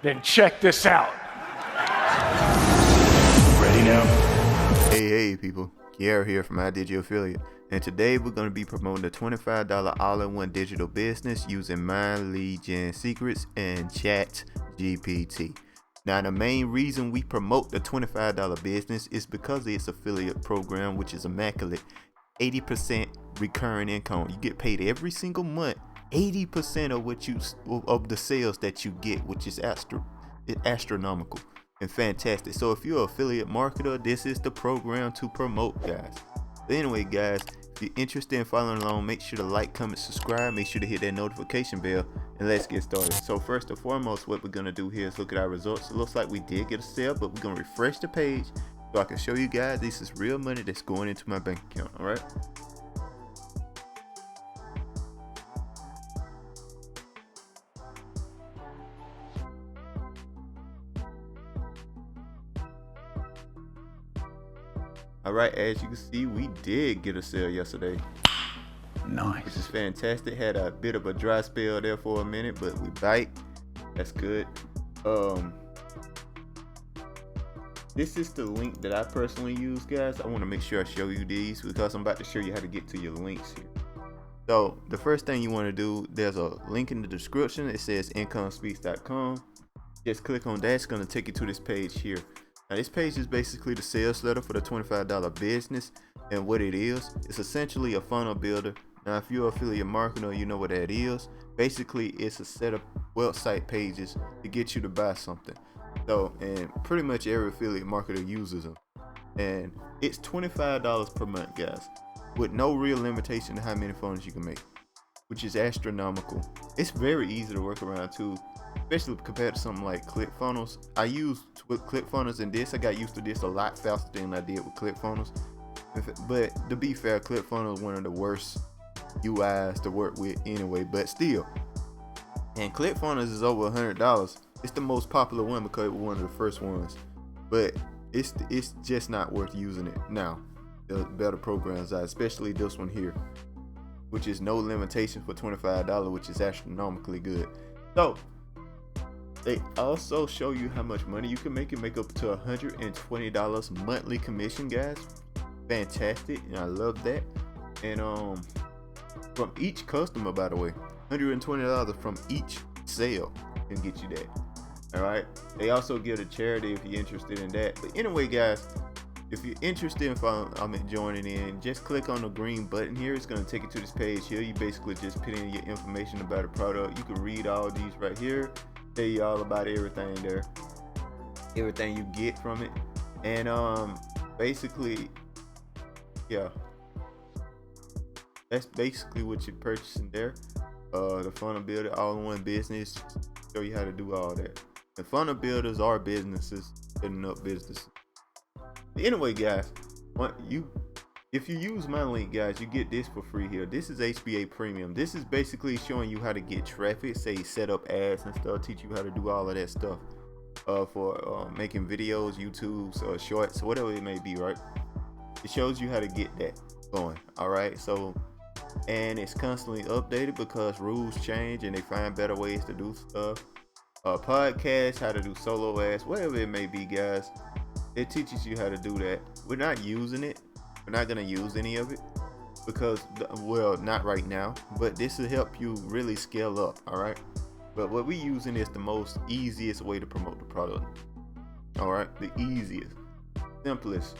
Then check this out. Ready now? Hey people, Kiara here from iDigit Affiliate, and today we're going to be promoting the $25 all-in-one digital business using My Lead Gen Secrets and ChatGPT. Now, the main reason we promote the $25 business is because of its affiliate program, which is immaculate. 80% recurring income. You get paid every single month 80% of the sales that you get, which is astronomical and fantastic. So if you're an affiliate marketer, this is the program to promote, guys. But anyway, guys, if you're interested in following along, make sure to like, comment, subscribe, make sure to hit that notification bell, and let's get started. So first and foremost, what we're gonna do here is look at our results. It looks like we did get a sale, but we're gonna refresh the page so I can show you guys this is real money that's going into my bank account. All right. All right, as you can see, we did get a sale yesterday. Nice. Which is fantastic. Had a bit of a dry spell there for a minute, but we bite. That's good. This is the link that I personally use, guys. I want to make sure I show you these because I'm about to show you how to get to your links here. So the first thing you want to do, there's a link in the description. It says incomespeaks.com. Just click on that. It's going to take you to this page here. Now, this page is basically the sales letter for the $25 business, and what it is, it's essentially a funnel builder. Now, if you're an affiliate marketer, you know what that is. Basically, it's a set of website pages to get you to buy something. So, and pretty much every affiliate marketer uses them. And it's $25 per month, guys, with no real limitation to how many funnels you can make, which is astronomical. It's very easy to work around too, especially compared to something like ClickFunnels. I used with ClickFunnels and this, I got used to this a lot faster than I did with ClickFunnels. But to be fair, ClickFunnels is one of the worst UIs to work with anyway, but still. And ClickFunnels is over $100. It's the most popular one because it was one of the first ones, but it's just not worth using it now. The better programs are, especially this one here, which is no limitation for $25, which is astronomically good. So they also show you how much money you can make. It make up to $120 monthly commission, guys. Fantastic, and I love that. And from each customer, by the way, $120 from each sale can get you that. All right. They also give a charity if you're interested in that. But anyway, guys, if you're interested in joining in, just click on the green button here. It's going to take you to this page here. You basically just put in your information about the product. You can read all these right here. Tell you all about everything there, everything you get from it, and basically, yeah, that's basically what you're purchasing there. The funnel builder, all-in-one business, show you how to do all that. The funnel builders are businesses setting up businesses. But anyway, guys, if you use my link, guys, you get this for free here. This is HBA Premium. This is basically showing you how to get traffic, say set up ads and stuff, teach you how to do all of that stuff for making videos, YouTubes, shorts, whatever it may be, right? It shows you how to get that going, all right? So, and it's constantly updated because rules change and they find better ways to do stuff. Podcasts, how to do solo ads, whatever it may be, guys. It teaches you how to do that. We're not using it. We're not going to use any of it because, well, not right now, but this will help you really scale up, all right? But what we're using is the most easiest way to promote the product, all right? The easiest, simplest.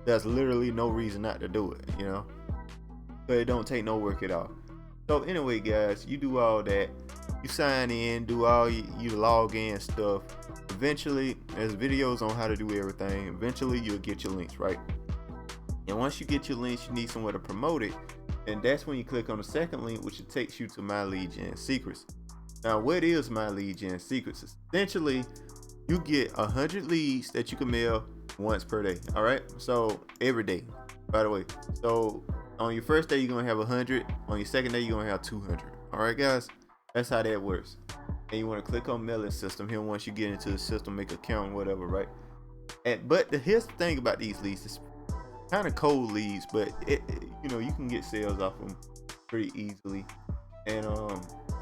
There's literally no reason not to do it, you know? But it don't take no work at all. So anyway, guys, you do all that. You sign in, do all you log in stuff. Eventually, there's videos on how to do everything. Eventually, you'll get your links, right? And once you get your links, you need somewhere to promote it. And that's when you click on the second link, which takes you to My Lead Gen Secrets. Now, what is My Lead Gen Secrets? Essentially, you get 100 leads that you can mail once per day. All right. So every day, by the way. So on your first day, you're going to have 100. On your second day, you're going to have 200. All right, guys. That's how that works. And you want to click on mailing system here. Once you get into the system, make an account, whatever, right? But here's the thing about these leads. It's kind of cold leads, but you can get sales off them pretty easily. And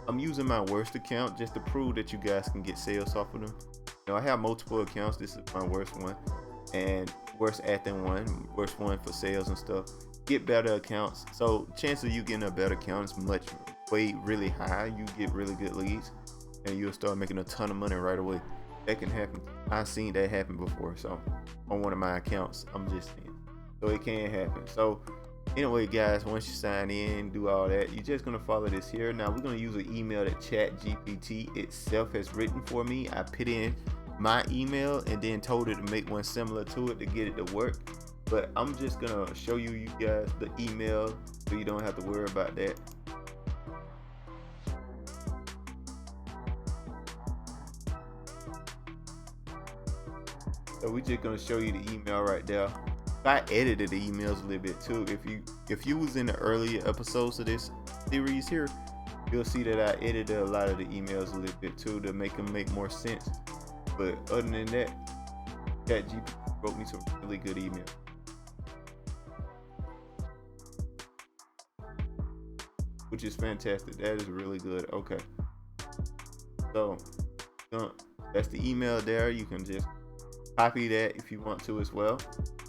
I'm using my worst account just to prove that you guys can get sales off of them. I have multiple accounts. This is my worst one, and worst acting one, worst one for sales and stuff. Get better accounts. So chance of you getting a better account is really high. You get really good leads, and you'll start making a ton of money right away. That can happen. I've seen that happen before. So on one of my accounts, I'm just saying. So it can happen. So anyway, guys, once you sign in, do all that, you're just gonna follow this here. Now we're gonna use an email that ChatGPT itself has written for me. I put in my email and then told it to make one similar to it to get it to work. But I'm just gonna show you guys the email so you don't have to worry about that. So we're just gonna show you the email right there. I edited the emails a little bit too. If you was in the earlier episodes of this series here, you'll see that I edited a lot of the emails a little bit too to make them make more sense. But other than that, ChatGPT wrote me some really good email. Which is fantastic. That is really good. Okay. So that's the email there. You can just copy that if you want to as well,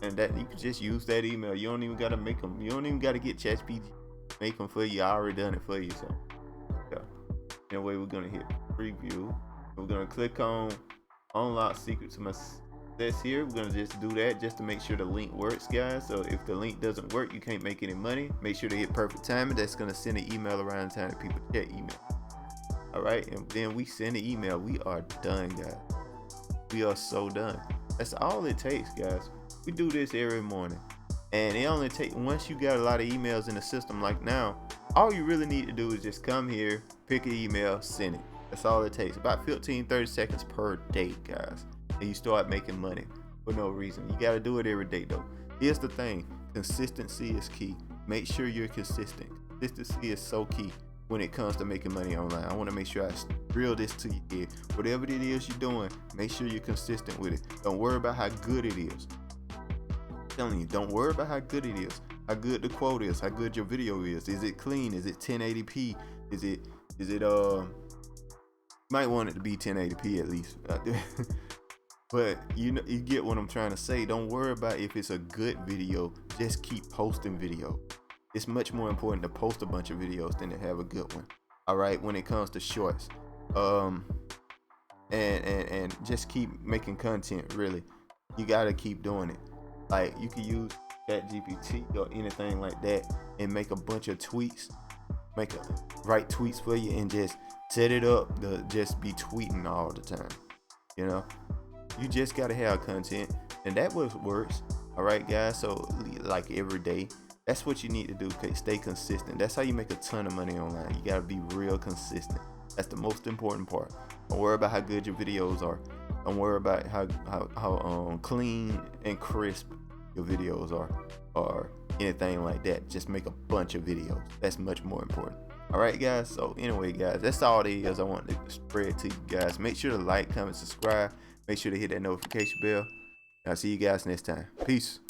and that you can just use that email. You don't even got to make them. You don't even got to get ChatGPT make them for you. I already done it for you. So yeah. Anyway, we're gonna hit preview. We're gonna click on unlock secret to my success here. We're gonna just do that just to make sure the link works, guys. So if the link doesn't work, you can't make any money. Make sure to hit perfect timing. That's gonna send an email around the time that people check email. All right, and then we send the email. We are done, guys. We are so done. That's all it takes, guys. We do this every morning, and it only takes, once you got a lot of emails in the system like now, all you really need to do is just come here, pick an email, send it. That's all it takes. About 15-30 seconds per day, guys, and you start making money for no reason. You got to do it every day though. Here's the thing: consistency is key. Make sure you're consistent. Consistency is so key when it comes to making money online. I want to make sure I drill this to you here. Whatever it is you're doing, make sure you're consistent with it. Don't worry about how good it is. I'm telling you, don't worry about how good it is, how good the quote is, how good your video is. Is it clean? Is it 1080p? Is it you might want it to be 1080p at least. But you get what I'm trying to say. Don't worry about if it's a good video. Just keep posting video. It's much more important to post a bunch of videos than to have a good one. All right, when it comes to shorts, and just keep making content. Really, you gotta keep doing it. Like, you can use ChatGPT or anything like that and make a bunch of tweets, write tweets for you, and just set it up to just be tweeting all the time. You just gotta have content, and that works. All right, guys. So like every day. That's what you need to do. Stay consistent. That's how you make a ton of money online. You gotta be real consistent. That's the most important part. Don't worry about how good your videos are. Don't worry about how clean and crisp your videos are, or anything like that. Just make a bunch of videos. That's much more important. All right, guys. So anyway, guys, that's all it is. I want to spread to you guys. Make sure to like, comment, subscribe. Make sure to hit that notification bell. I'll see you guys next time. Peace.